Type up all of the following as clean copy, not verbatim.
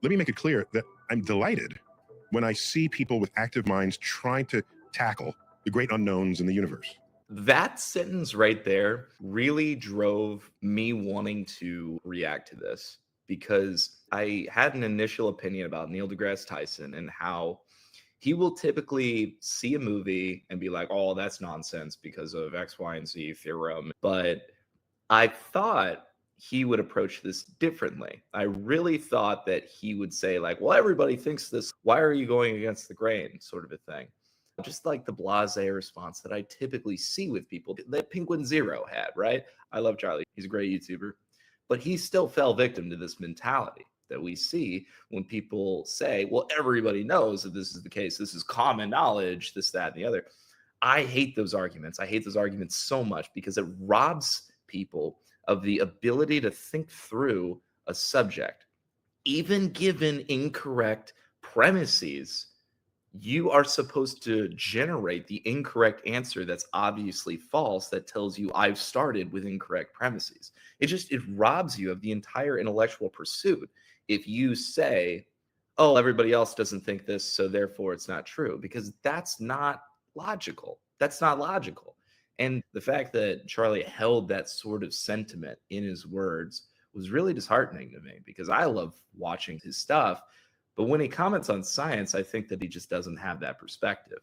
let me make it clear that I'm delighted when I see people with active minds trying to tackle the great unknowns in the universe. That sentence right there really drove me wanting to react to this because I had an initial opinion about Neil deGrasse Tyson and how he will typically see a movie and be like, oh, that's nonsense because of X, Y, and Z theorem. But I thought he would approach this differently. I really thought that he would say, like, well, everybody thinks this. Why are you going against the grain? Sort of a thing. Just like the blase response that I typically see with people that Penguin Zero had, right? I love Charlie. He's a great YouTuber. But he still fell victim to this mentality that we see when people say, well, everybody knows that this is the case. This is common knowledge, this, that, and the other. I hate those arguments. I hate those arguments so much because it robs people of the ability to think through a subject. Even given incorrect premises, you are supposed to generate the incorrect answer that's obviously false that tells you I've started with incorrect premises. It robs you of the entire intellectual pursuit if you say, oh, everybody else doesn't think this, so therefore it's not true, because that's not logical. That's not logical. And the fact that Charlie held that sort of sentiment in his words was really disheartening to me because I love watching his stuff. But when he comments on science, I think that he just doesn't have that perspective.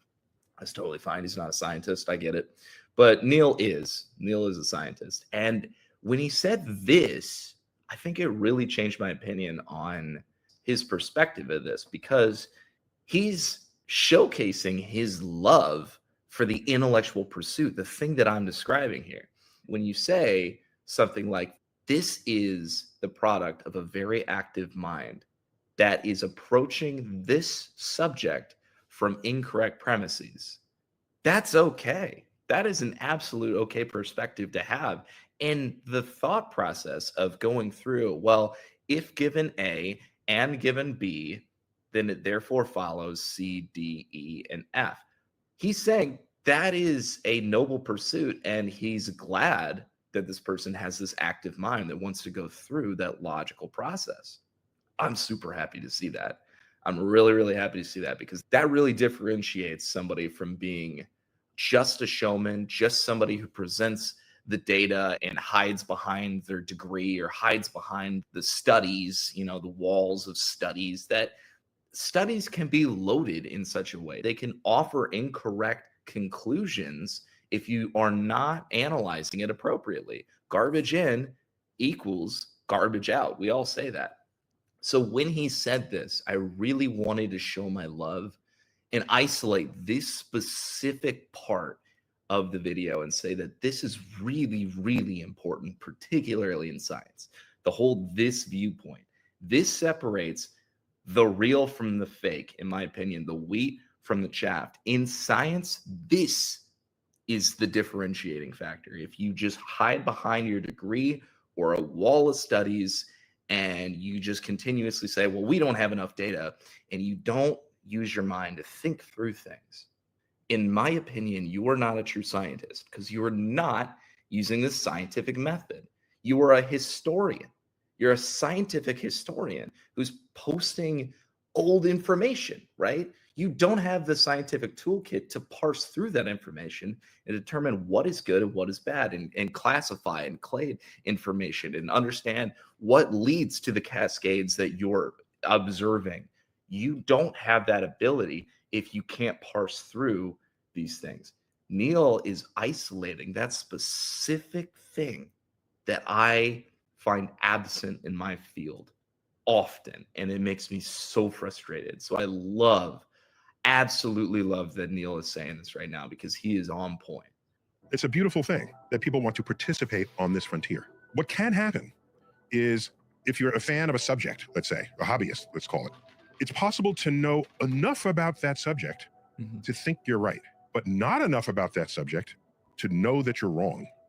That's totally fine. He's not a scientist. I get it. But Neil is. Neil is a scientist. And when he said this, I think it really changed my opinion on his perspective of this because he's showcasing his love for the intellectual pursuit, the thing that I'm describing here. When you say something like, this is the product of a very active mind that is approaching this subject from incorrect premises, that's okay. That is an absolute okay perspective to have. And the thought process of going through, well, if given A and given B, then it therefore follows C, D, E, and F. He's saying that is a noble pursuit, and he's glad that this person has this active mind that wants to go through that logical process. I'm super happy to see that. I'm really, really happy to see that because that really differentiates somebody from being just a showman, just somebody who presents the data and hides behind their degree or hides behind the studies, the walls of studies. That studies can be loaded in such a way. They can offer incorrect conclusions if you are not analyzing it appropriately. Garbage in equals garbage out. We all say that. So when he said this, I really wanted to show my love and isolate this specific part of the video and say that this is really, really important, particularly in science. The whole this viewpoint. This separates the real from the fake, in my opinion, the wheat from the chaff. In science, this is the differentiating factor. If you just hide behind your degree or a wall of studies and you just continuously say, well, we don't have enough data, and you don't use your mind to think through things, in my opinion, you are not a true scientist because you are not using the scientific method. You are a historian. You're a scientific historian who's posting old information, right? You don't have the scientific toolkit to parse through that information and determine what is good and what is bad and classify and clade information and understand what leads to the cascades that you're observing. You don't have that ability if you can't parse through these things. Neil is isolating that specific thing that I find absent in my field often, and it makes me so frustrated. So I absolutely love that Neil is saying this right now because he is on point. It's a beautiful thing that people want to participate on this frontier. What can happen is if you're a fan of a subject, let's say, a hobbyist, let's call it, it's possible to know enough about that subject to think you're right, but not enough about that subject to know that you're wrong.